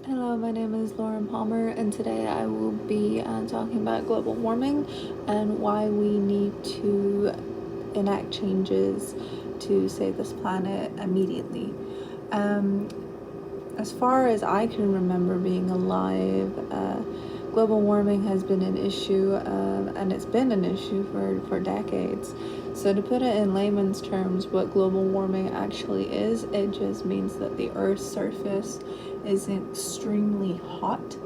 Hello, my name is Lauren Palmer, and today I will be talking about global warming and why we need to enact changes to save this planet immediately. As far as I can remember being alive, global warming has been an issue, and it's been an issue for decades. So to put it in layman's terms, what global warming actually is, it just means that the Earth's surface is extremely hot.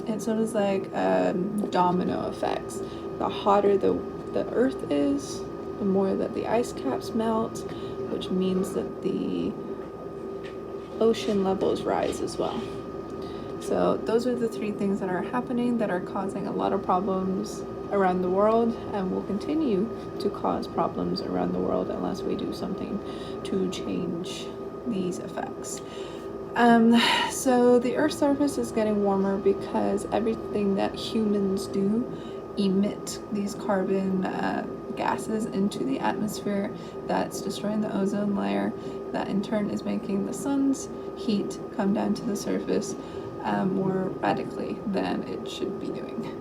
It's sort of like domino effects. The hotter the Earth is, the more that the ice caps melt, which means that the ocean levels rise as well. So those are the three things that are happening that are causing a lot of problems around the world and will continue to cause problems around the world unless we do something to change these effects. So the Earth's surface is getting warmer because everything that humans do emit these carbon gases into the atmosphere that's destroying the ozone layer, that in turn is making the sun's heat come down to the surface more radically than it should be doing.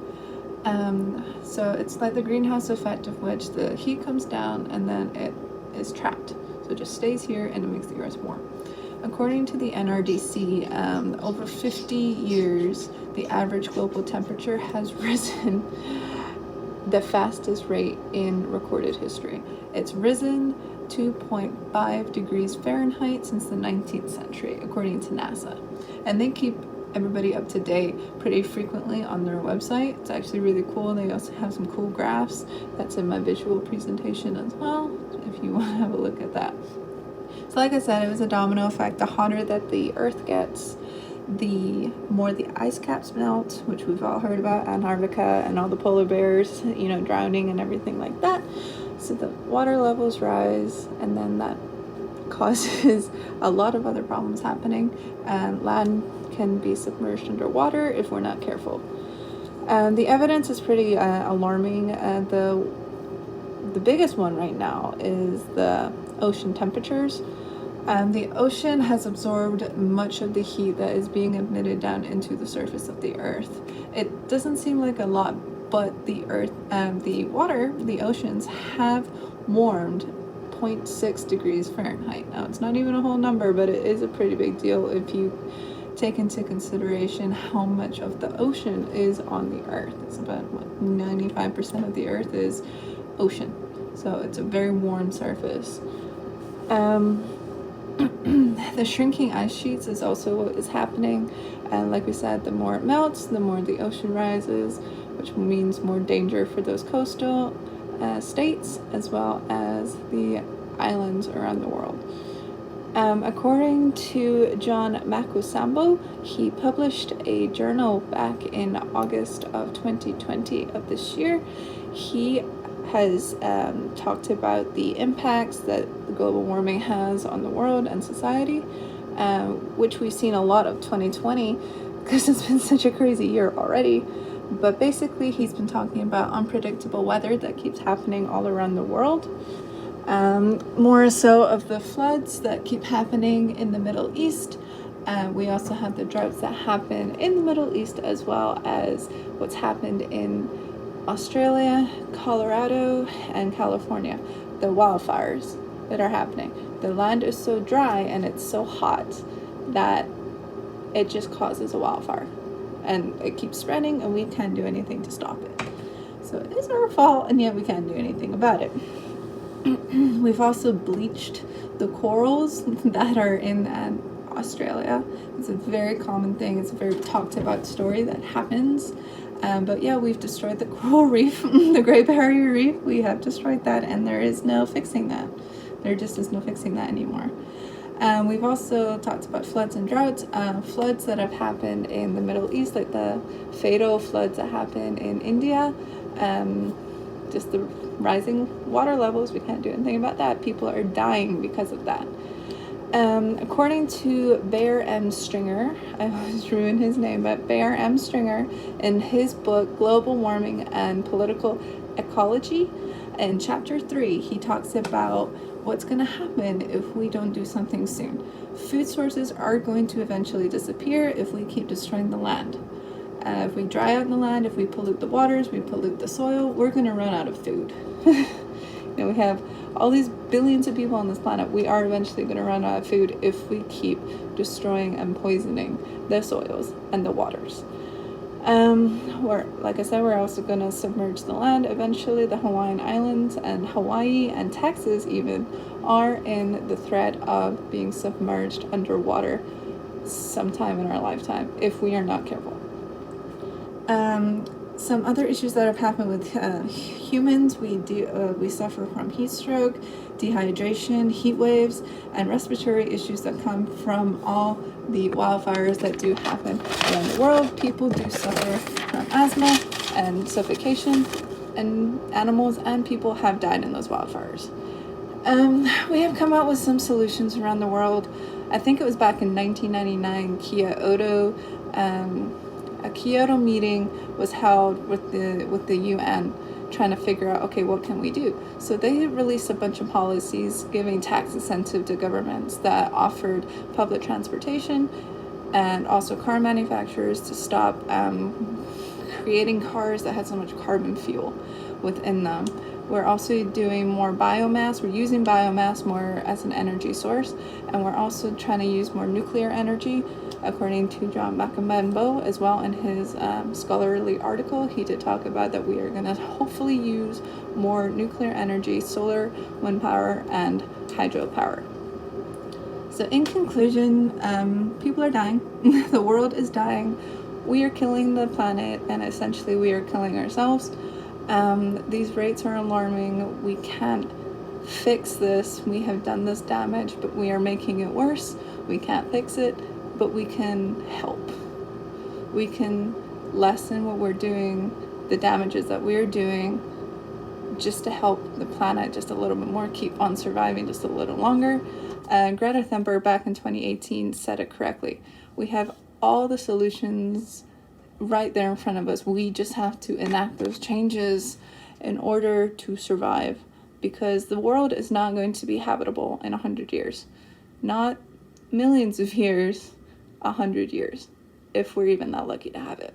So it's like the greenhouse effect, of which the heat comes down and then it is trapped. So it just stays here and it makes the Earth warm. According to the NRDC, over 50 years, the average global temperature has risen the fastest rate in recorded history. It's risen 2.5 degrees Fahrenheit since the 19th century, according to NASA. And they keep everybody up to date pretty frequently on their website. It's actually really cool. They also have some cool graphs that's in my visual presentation as well, if you want to have a look at that. So like I said, it was a domino effect. The hotter that the Earth gets, the more the ice caps melt, which we've all heard about, Antarctica and all the polar bears, drowning and everything like that. So the water levels rise, and then that causes a lot of other problems happening, and land can be submerged underwater if we're not careful. The evidence is pretty alarming. The biggest one right now is the ocean temperatures. The ocean has absorbed much of the heat that is being emitted down into the surface of the Earth. It doesn't seem like a lot, but the oceans have warmed 0.6 degrees Fahrenheit. Now, it's not even a whole number, but it is a pretty big deal if you take into consideration how much of the ocean is on the Earth. It's about 95% of the Earth is ocean, so it's a very warm surface. The shrinking ice sheets is also what is happening, and like we said, the more it melts, the more the ocean rises, which means more danger for those coastal states as well as the islands around the world. According to John Makusambo, he published a journal back in August of 2020 of this year. He has talked about the impacts that global warming has on the world and society, which we've seen a lot of 2020 because it's been such a crazy year already. But basically, he's been talking about unpredictable weather that keeps happening all around the world. More so of the floods that keep happening in the Middle East. We also have the droughts that happen in the Middle East, as well as what's happened in Australia, Colorado, and California. The wildfires that are happening. The land is so dry and it's so hot that it just causes a wildfire. And it keeps spreading and we can't do anything to stop it. So it is our fault, and yet we can't do anything about it. We've also bleached the corals that are in Australia. It's a very common thing. It's a very talked about story that happens. But yeah, we've destroyed the coral reef, the Great Barrier Reef. We have destroyed that, and there is no fixing that. There just is no fixing that anymore. We've also talked about floods and droughts, floods that have happened in the Middle East, like the fatal floods that happen in India. Just the rising water levels, we can't do anything about that. People are dying because of that. According to Bear M. Stringer, I always ruin his name, but Bear M. Stringer, in his book Global Warming and Political Ecology, in chapter 3, he talks about what's going to happen if we don't do something soon. food sources are going to eventually disappear if we keep destroying the land. If we dry out the land, if we pollute the waters, we pollute the soil, we're going to run out of food. We have all these billions of people on this planet. We are eventually going to run out of food if we keep destroying and poisoning the soils and the waters. Like I said, we're also going to submerge the land. Eventually, the Hawaiian Islands and Hawaii and Texas even are in the threat of being submerged underwater sometime in our lifetime if we are not careful. Some other issues that have happened with humans, we suffer from heat stroke, dehydration, heat waves, and respiratory issues that come from all the wildfires that do happen around the world. People do suffer from asthma and suffocation, and animals and people have died in those wildfires. We have come out with some solutions around the world. I think it was back in 1999, a Kyoto meeting was held with the UN, trying to figure out, okay, what can we do? So they released a bunch of policies giving tax incentive to governments that offered public transportation and also car manufacturers to stop creating cars that had so much carbon fuel within them. We're also doing more biomass. We're using biomass more as an energy source, and we're also trying to use more nuclear energy. According to John Macamembo as well in his scholarly article, he did talk about that we are going to hopefully use more nuclear energy, solar, wind power, and hydropower. So in conclusion, people are dying. The world is dying. We are killing the planet, and essentially we are killing ourselves. These rates are alarming. We can't fix this. We have done this damage, but we are making it worse. We can't fix it, but we can help. We can lessen what we're doing, the damages that we're doing, just to help the planet just a little bit more, keep on surviving just a little longer. Greta Thunberg back in 2018 said it correctly. We have all the solutions right there in front of us. We just have to enact those changes in order to survive, because the world is not going to be habitable in 100 years. Not millions of years, 100 years, if we're even that lucky to have it.